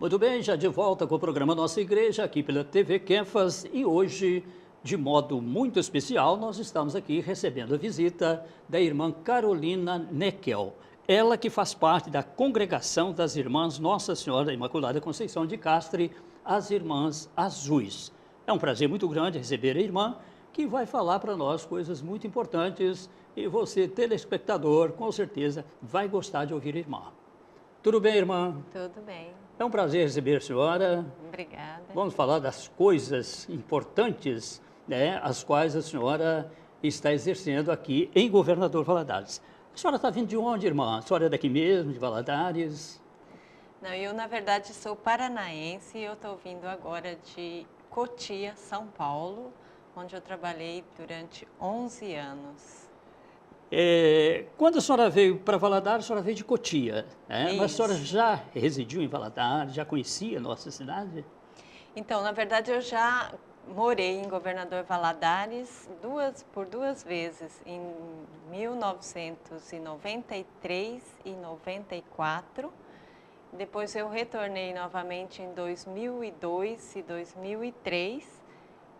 Muito bem, já de volta com o programa Nossa Igreja, aqui pela TV Kefas, e hoje, de modo muito especial, nós estamos aqui recebendo a visita da irmã Carolina Neckel, ela que faz parte da congregação das Irmãs Nossa Senhora da Imaculada Conceição de Castre, as Irmãs Azuis. É um prazer muito grande receber a irmã, que vai falar para nós coisas muito importantes, e você, telespectador, com certeza vai gostar de ouvir a irmã. Tudo bem, irmã? Tudo bem. É um prazer receber a senhora. Obrigada. Vamos falar das coisas importantes, né, as quais a senhora está exercendo aqui em Governador Valadares. A senhora está vindo de onde, irmã? A senhora é daqui mesmo, de Valadares? Não, eu, na verdade, sou paranaense e eu estou vindo agora de Cotia, São Paulo, onde eu trabalhei durante 11 anos. Quando a senhora veio para Valadares, a senhora veio de Cotia, né? Mas a senhora Isso. já residiu em Valadares, já conhecia a nossa cidade? Então, na verdade, eu já morei em Governador Valadares por duas vezes, em 1993 e 94. Depois eu retornei novamente em 2002 e 2003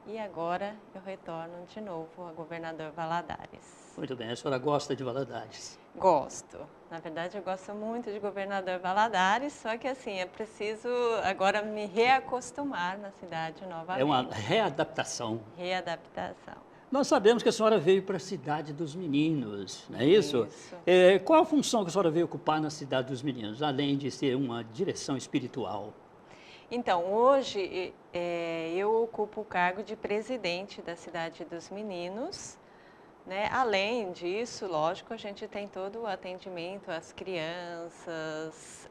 e agora eu retorno de novo a Governador Valadares. Muito bem, a senhora gosta de Valadares? Gosto. Na verdade, eu gosto muito de Governador Valadares, só que assim, é preciso agora me reacostumar na cidade novamente. É uma readaptação. Readaptação. Nós sabemos que a senhora veio para a Cidade dos Meninos, não é isso? Isso. Qual a função que a senhora veio ocupar na Cidade dos Meninos, além de ser uma direção espiritual? Então, hoje eu ocupo o cargo de presidente da Cidade dos Meninos, né? Além disso, lógico, a gente tem todo o atendimento às crianças,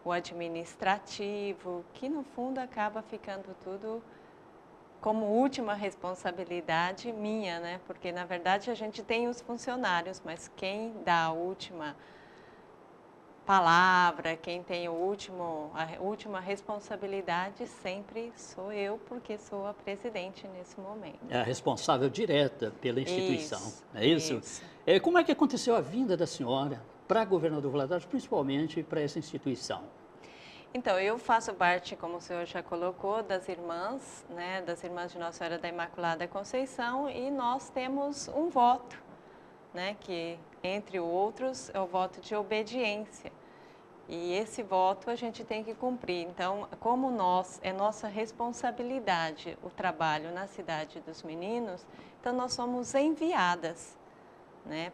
o administrativo, que no fundo acaba ficando tudo como última responsabilidade minha, né? Porque na verdade a gente tem os funcionários, mas quem dá a última palavra, quem tem a última responsabilidade sempre sou eu, porque sou a presidente nesse momento. É a responsável direta pela instituição, Isso, não é isso? isso. Como é que aconteceu a vinda da senhora para Governador Valadares, principalmente para essa instituição? Então, eu faço parte, como o senhor já colocou, das irmãs, né, das Irmãs de Nossa Senhora da Imaculada Conceição, e nós temos um voto, né, que, entre outros, é o voto de obediência. E esse voto a gente tem que cumprir. Então, como é nossa responsabilidade o trabalho na Cidade dos Meninos, então nós somos enviadas, né,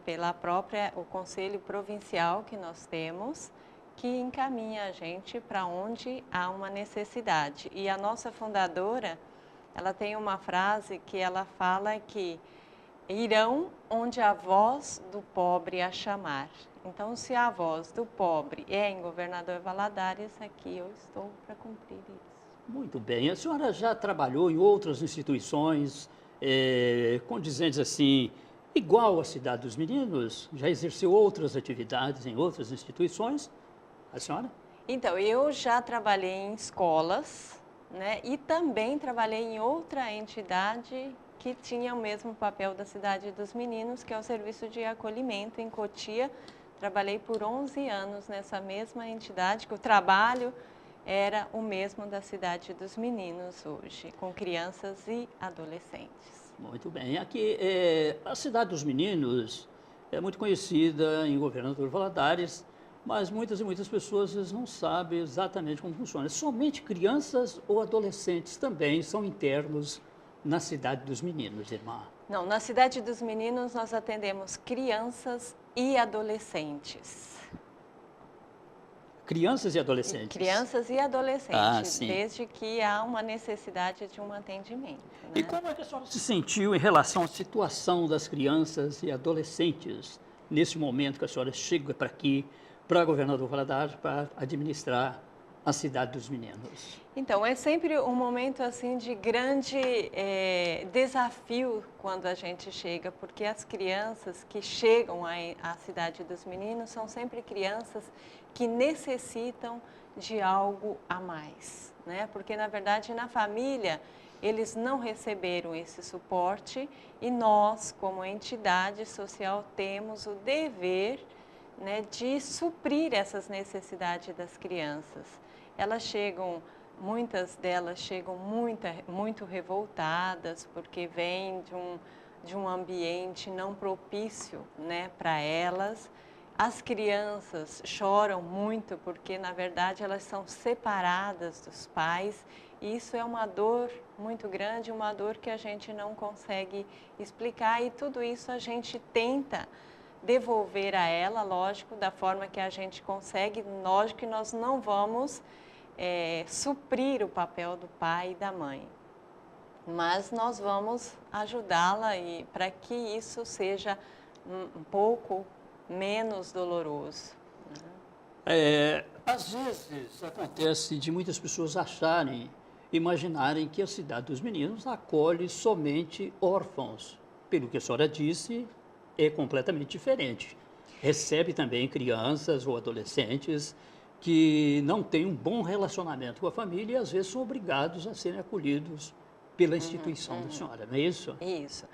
o Conselho Provincial que nós temos, que encaminha a gente para onde há uma necessidade. E a nossa fundadora, ela tem uma frase que ela fala que irão onde a voz do pobre a chamar. Então, se a voz do pobre é em Governador Valadares, aqui eu estou para cumprir isso. Muito bem. A senhora já trabalhou em outras instituições, condizentes assim, igual à Cidade dos Meninos? Já exerceu outras atividades em outras instituições? A senhora? Então, eu já trabalhei em escolas, né? E também trabalhei em outra entidade que tinha o mesmo papel da Cidade dos Meninos, que é o Serviço de Acolhimento em Cotia. Trabalhei por 11 anos nessa mesma entidade, que o trabalho era o mesmo da Cidade dos Meninos hoje, com crianças e adolescentes. Muito bem. Aqui, a Cidade dos Meninos é muito conhecida em Governador Valadares, mas muitas e muitas pessoas não sabem exatamente como funciona. Somente crianças ou adolescentes também são internos na Cidade dos Meninos, irmã? Não, na Cidade dos Meninos nós atendemos crianças e adolescentes. Crianças e adolescentes? Crianças e adolescentes, sim. desde que há uma necessidade de um atendimento. Né? E como é que a senhora se sentiu em relação à situação das crianças e adolescentes nesse momento que a senhora chega para aqui, para Governador Valadares, para administrar a Cidade dos Meninos? Então, é sempre um momento assim de grande desafio quando a gente chega, porque as crianças que chegam à Cidade dos Meninos são sempre crianças que necessitam de algo a mais, né? Porque, na verdade, na família, eles não receberam esse suporte e nós, como entidade social, temos o dever, né, de suprir essas necessidades das crianças. elas chegam, muitas delas chegam muito revoltadas, porque vêm de um ambiente não propício, né, para elas. As crianças choram muito porque, na verdade, elas são separadas dos pais, e isso é uma dor muito grande, uma dor que a gente não consegue explicar, e tudo isso a gente tenta devolver a ela, lógico, da forma que a gente consegue. Lógico que nós não vamos suprir o papel do pai e da mãe, mas nós vamos ajudá-la para que isso seja um pouco menos doloroso. Às vezes acontece de muitas pessoas imaginarem que a Cidade dos Meninos acolhe somente órfãos. Pelo que a senhora disse, é completamente diferente. Recebe também crianças ou adolescentes que não têm um bom relacionamento com a família e às vezes são obrigados a serem acolhidos pela instituição da senhora, não é isso? Isso.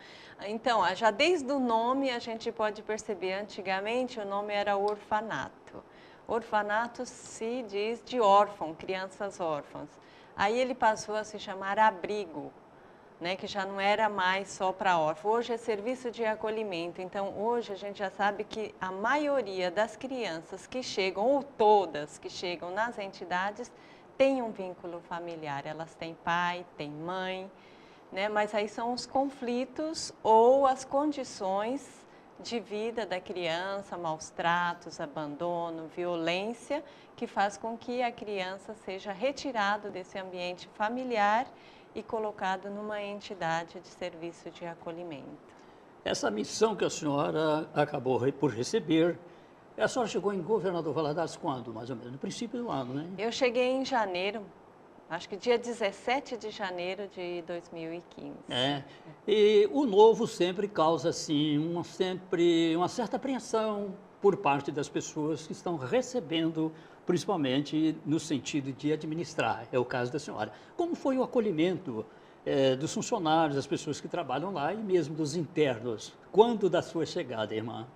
Então, já desde o nome a gente pode perceber, antigamente o nome era orfanato. Orfanato se diz de órfão, crianças órfãs. Aí ele passou a se chamar abrigo, né, que já não era mais só para órfão. Hoje é serviço de acolhimento. Então, hoje a gente já sabe que a maioria das crianças que chegam, ou todas que chegam nas entidades, tem um vínculo familiar. Elas têm pai, têm mãe, né? Mas aí são os conflitos ou as condições de vida da criança, maus tratos, abandono, violência, que faz com que a criança seja retirada desse ambiente familiar e colocado numa entidade de serviço de acolhimento. Essa missão que a senhora acabou por receber, a senhora chegou em Governador Valadares quando, mais ou menos? No princípio do ano, né? Eu cheguei em janeiro, acho que dia 17 de janeiro de 2015. E o novo sempre causa, assim, uma certa apreensão por parte das pessoas que estão recebendo, principalmente no sentido de administrar, é o caso da senhora. Como foi o acolhimento dos funcionários, das pessoas que trabalham lá e mesmo dos internos, quando da sua chegada, irmã?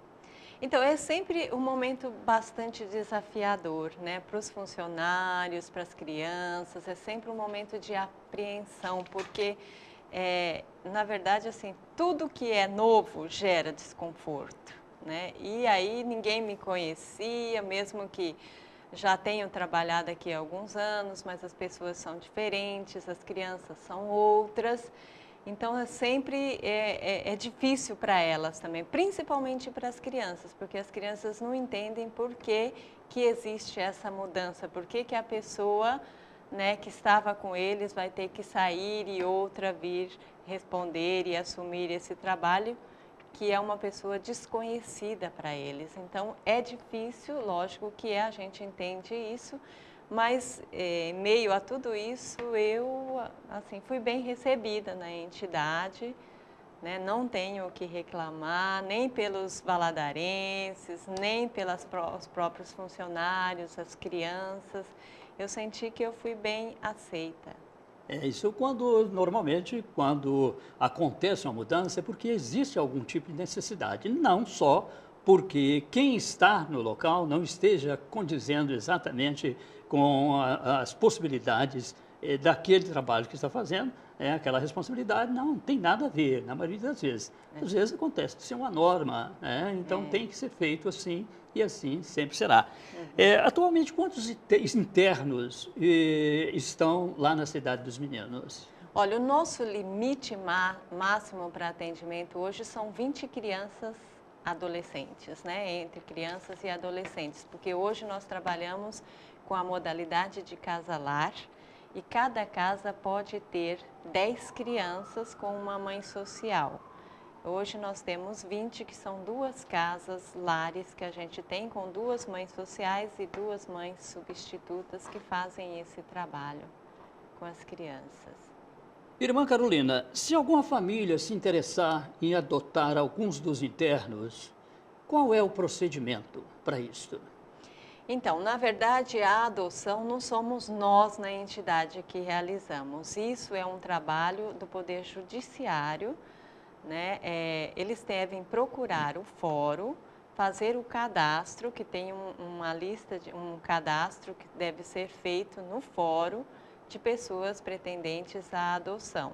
Então, é sempre um momento bastante desafiador, né? Para os funcionários, para as crianças, é sempre um momento de apreensão, porque, na verdade, assim, tudo que é novo gera desconforto, né? E aí ninguém me conhecia, mesmo que já tenho trabalhado aqui há alguns anos, mas as pessoas são diferentes, as crianças são outras. Então, é difícil para elas também, principalmente para as crianças, porque as crianças não entendem por que existe essa mudança, por que a pessoa, né, que estava com eles vai ter que sair e outra vir responder e assumir esse trabalho, que é uma pessoa desconhecida para eles. Então, é difícil, lógico que a gente entende isso, mas, em meio a tudo isso, eu assim, fui bem recebida na entidade, né? Não tenho o que reclamar, nem pelos valadarenses, nem pelos próprios funcionários, as crianças. Eu senti que eu fui bem aceita. Isso normalmente, quando acontece uma mudança, é porque existe algum tipo de necessidade, não só porque quem está no local não esteja condizendo exatamente com as possibilidades daquele trabalho que está fazendo, aquela responsabilidade não tem nada a ver, na maioria das vezes. Às vezes acontece de ser uma norma, então tem que ser feito assim e assim sempre será. Atualmente, quantos internos estão lá na Cidade dos Meninos? Olha, o nosso limite máximo para atendimento hoje são 20 crianças adolescentes, né? Entre crianças e adolescentes, porque hoje nós trabalhamos com a modalidade de casa-lar e cada casa pode ter 10 crianças com uma mãe social. Hoje nós temos 20, que são 2 casas lares que a gente tem com 2 mães sociais e 2 mães substitutas que fazem esse trabalho com as crianças. Irmã Carolina, se alguma família se interessar em adotar alguns dos internos, qual é o procedimento para isso? Então, na verdade, a adoção não somos nós na entidade que realizamos. Isso é um trabalho do Poder Judiciário, né? Eles devem procurar o fórum, fazer o cadastro, que tem uma lista, um cadastro que deve ser feito no fórum de pessoas pretendentes à adoção.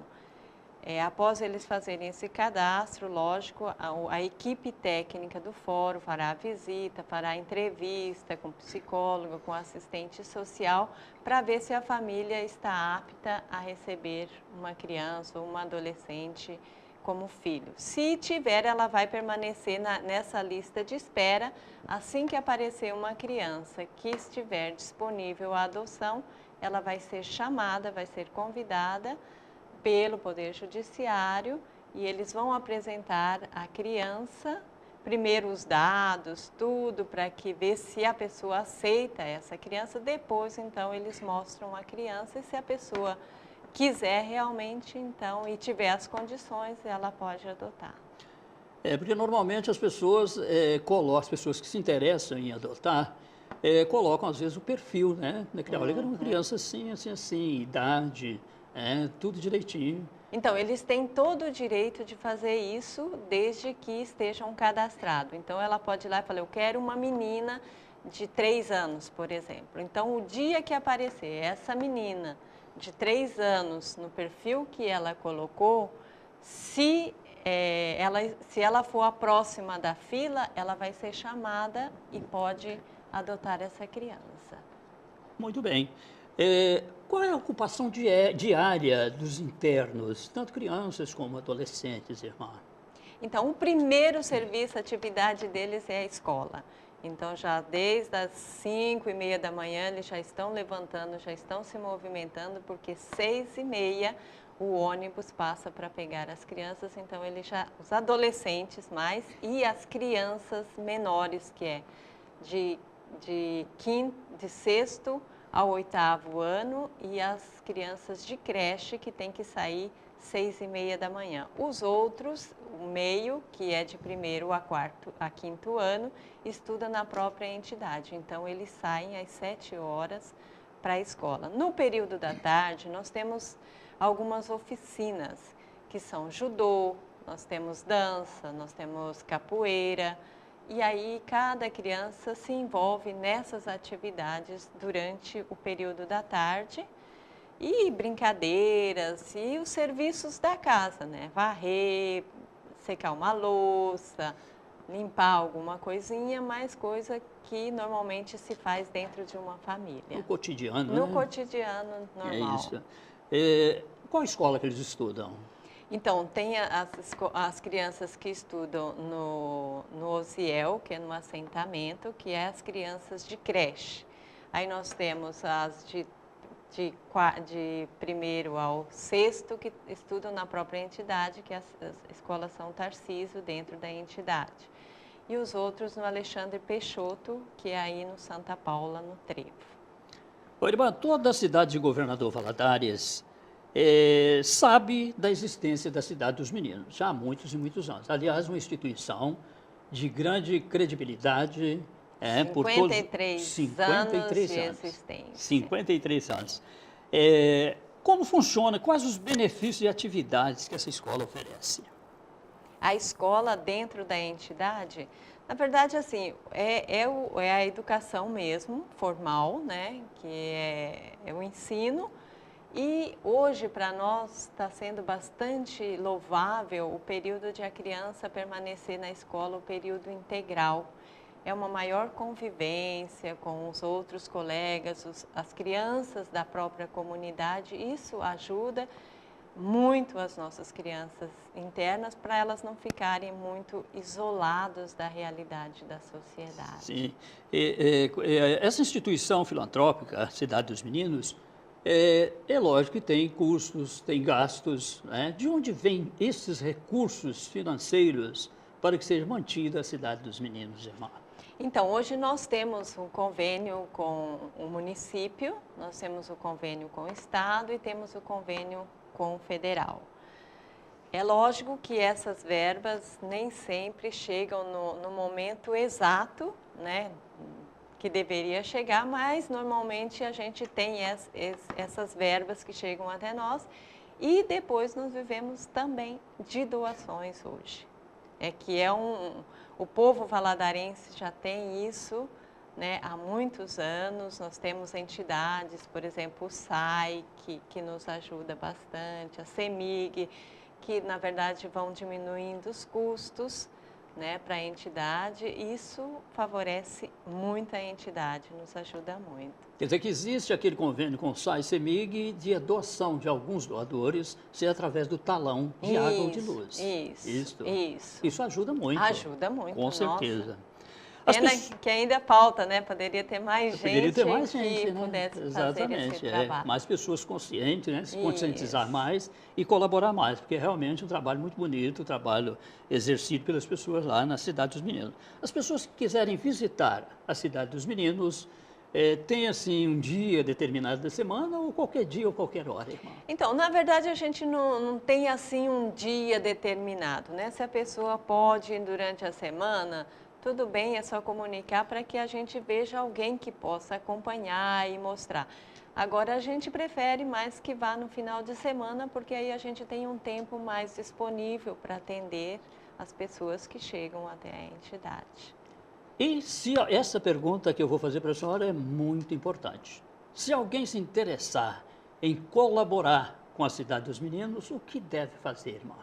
Após eles fazerem esse cadastro, lógico, a equipe técnica do fórum fará a visita, fará a entrevista com psicólogo, com assistente social, para ver se a família está apta a receber uma criança ou uma adolescente como filho. Se tiver, ela vai permanecer nessa lista de espera. Assim que aparecer uma criança que estiver disponível à adoção, ela vai ser chamada, vai ser convidada pelo Poder Judiciário e eles vão apresentar à criança, primeiro os dados, tudo, para que ver se a pessoa aceita essa criança, depois então eles mostram a criança e se a pessoa quiser realmente então e tiver as condições, ela pode adotar. Porque normalmente as pessoas as pessoas que se interessam em adotar, colocam às vezes o perfil, né? Olha, eu quero uma criança assim, assim, assim, idade, tudo direitinho. Então, eles têm todo o direito de fazer isso desde que estejam cadastrados. Então, ela pode ir lá e falar, eu quero uma menina de 3 anos, por exemplo. Então, o dia que aparecer essa menina de 3 anos no perfil que ela colocou, se ela for a próxima da fila, ela vai ser chamada e pode adotar essa criança. Muito bem. Qual é a ocupação diária dos internos, tanto crianças como adolescentes, irmã? Então, o primeiro serviço, a atividade deles é a escola. Então, já desde as 5h30 da manhã, eles já estão levantando, já estão se movimentando, porque 6h30 o ônibus passa para pegar as crianças. Então, os adolescentes mais e as crianças menores, que é de sexto ao 8º ano, e as crianças de creche que tem que sair 6h30 da manhã. Os outros, o meio, que é de 1º a 5º ano, estuda na própria entidade. Então, eles saem às 7 horas para a escola. No período da tarde, nós temos algumas oficinas, que são judô, nós temos dança, nós temos capoeira. E aí, cada criança se envolve nessas atividades durante o período da tarde. E brincadeiras e os serviços da casa, né? Varrer, secar uma louça, limpar alguma coisinha, mais coisa que normalmente se faz dentro de uma família. No cotidiano, No né? cotidiano normal. É isso. Qual escola que eles estudam? Então, tem as crianças que estudam no Osiel, que é no assentamento, que é as crianças de creche. Aí nós temos as de 1º ao 6º, que estudam na própria entidade, que as escolas São Tarcísio, dentro da entidade. E os outros no Alexandre Peixoto, que é aí no Santa Paula, no Trevo. Irmã, toda a cidade de Governador Valadares sabe da existência da Cidade dos Meninos, já há muitos e muitos anos. Aliás, uma instituição de grande credibilidade, 53 anos de existência. 53 anos. Como funciona? Quais os benefícios e atividades que essa escola oferece? A escola dentro da entidade, na verdade, assim, é a educação mesmo, formal, né? Que é o ensino. E hoje, para nós, está sendo bastante louvável o período de a criança permanecer na escola, o período integral. É uma maior convivência com os outros colegas, as crianças da própria comunidade. Isso ajuda muito as nossas crianças internas para elas não ficarem muito isoladas da realidade da sociedade. Sim. Essa instituição filantrópica, a Cidade dos Meninos, é lógico que tem custos, tem gastos, né? De onde vêm esses recursos financeiros para que seja mantida a Cidade dos Meninos, irmã? Então, hoje nós temos um convênio com o município, nós temos o convênio com o Estado e temos o convênio com o federal. É lógico que essas verbas nem sempre chegam no momento exato, né, que deveria chegar, mas normalmente a gente tem essas verbas que chegam até nós e depois nós vivemos também de doações hoje. É que o povo valadarense já tem isso, né, há muitos anos. Nós temos entidades, por exemplo, o SAI, que nos ajuda bastante, a CEMIG, que na verdade vão diminuindo os custos, né, para a entidade. Isso favorece muito a entidade, nos ajuda muito. Quer dizer que existe aquele convênio com o SAI e CEMIG de doação de alguns doadores, seja através do talão de água ou de luz. Isso ajuda muito. Ajuda muito, com certeza. Nossa. Pena que ainda falta, né? Poderia ter mais gente, que pudesse fazer esse trabalho. Mais pessoas conscientes, né? Se conscientizar mais e colaborar mais, porque é realmente um trabalho muito bonito, um trabalho exercido pelas pessoas lá na Cidade dos Meninos. As pessoas que quiserem visitar a Cidade dos Meninos, tem assim um dia determinado da semana ou qualquer dia ou qualquer hora, irmã? Então, na verdade, a gente não tem assim um dia determinado, né? Se a pessoa pode ir durante a semana, tudo bem, é só comunicar para que a gente veja alguém que possa acompanhar e mostrar. Agora, a gente prefere mais que vá no final de semana, porque aí a gente tem um tempo mais disponível para atender as pessoas que chegam até a entidade. E se essa pergunta que eu vou fazer para a senhora é muito importante. Se alguém se interessar em colaborar com a Cidade dos Meninos, o que deve fazer, irmã?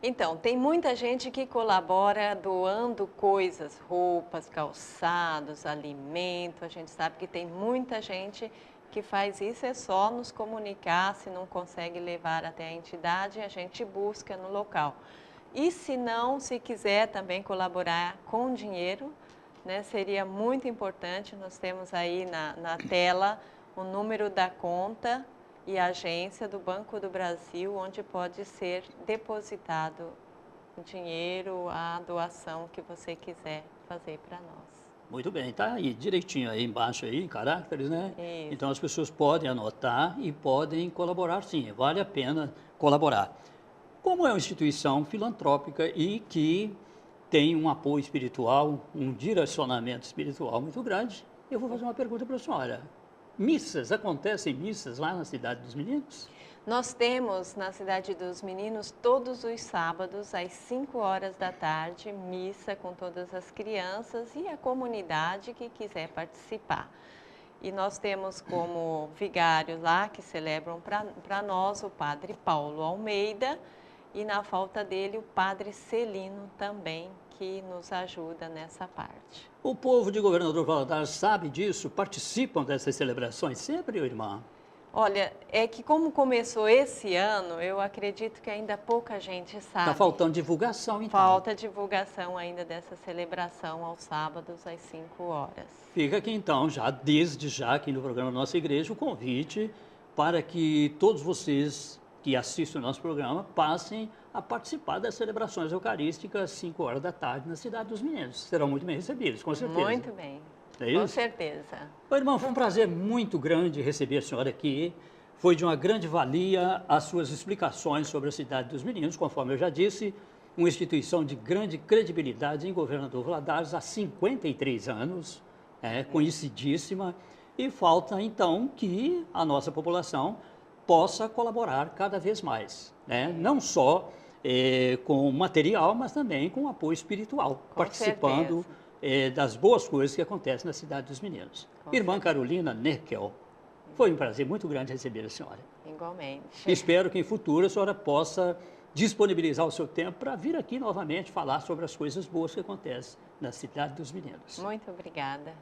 Então, tem muita gente que colabora doando coisas, roupas, calçados, alimento. A gente sabe que tem muita gente que faz isso, é só nos comunicar. Se não consegue levar até a entidade, a gente busca no local. E se não, se quiser também colaborar com dinheiro, né, seria muito importante. Nós temos aí na tela o número da conta e a agência do Banco do Brasil, onde pode ser depositado o dinheiro, a doação que você quiser fazer para nós. Muito bem, está aí direitinho aí embaixo aí, em caracteres, né? Isso. Então as pessoas podem anotar e podem colaborar sim, vale a pena colaborar. Como é uma instituição filantrópica e que tem um apoio espiritual, um direcionamento espiritual muito grande, eu vou fazer uma pergunta para a senhora. Acontecem missas lá na Cidade dos Meninos? Nós temos na Cidade dos Meninos todos os sábados às 5 horas da tarde, missa com todas as crianças e a comunidade que quiser participar. E nós temos como vigário lá que celebram para nós o Padre Paulo Almeida e na falta dele o Padre Celino também, que nos ajuda nessa parte. O povo de Governador Valadares sabe disso? Participam dessas celebrações sempre, irmã? Olha, é que como começou esse ano, eu acredito que ainda pouca gente sabe. Está faltando divulgação, então. Falta divulgação ainda dessa celebração aos sábados às 5 horas. Fica aqui então, desde já aqui no programa da nossa igreja, o convite para que todos vocês que assistem o nosso programa passem a participar das celebrações eucarísticas às 5 horas da tarde na Cidade dos Meninos. Serão muito bem recebidos, com certeza. Muito bem. É isso? Com certeza. Ô, irmão, foi um prazer muito grande receber a senhora aqui. Foi de uma grande valia as suas explicações sobre a Cidade dos Meninos, conforme eu já disse, uma instituição de grande credibilidade em Governador Valadares há 53 anos, conhecidíssima, e falta então que a nossa população possa colaborar cada vez mais, né? Não só com material, mas também com apoio espiritual, participando das boas coisas que acontecem na Cidade dos Meninos. Irmã Carolina Neckel, foi um prazer muito grande receber a senhora. Igualmente. Espero que em futuro a senhora possa disponibilizar o seu tempo para vir aqui novamente falar sobre as coisas boas que acontecem na Cidade dos Meninos. Muito obrigada.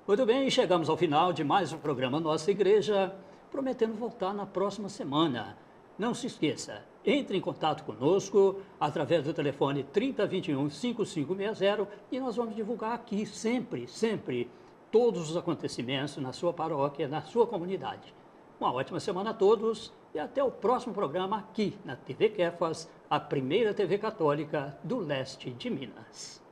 Muito bem, chegamos ao final de mais um programa Nossa Igreja, prometendo voltar na próxima semana. Não se esqueça, entre em contato conosco através do telefone 3021-5560 e nós vamos divulgar aqui sempre todos os acontecimentos na sua paróquia, na sua comunidade. Uma ótima semana a todos e até o próximo programa aqui na TV Kefas, a primeira TV católica do leste de Minas.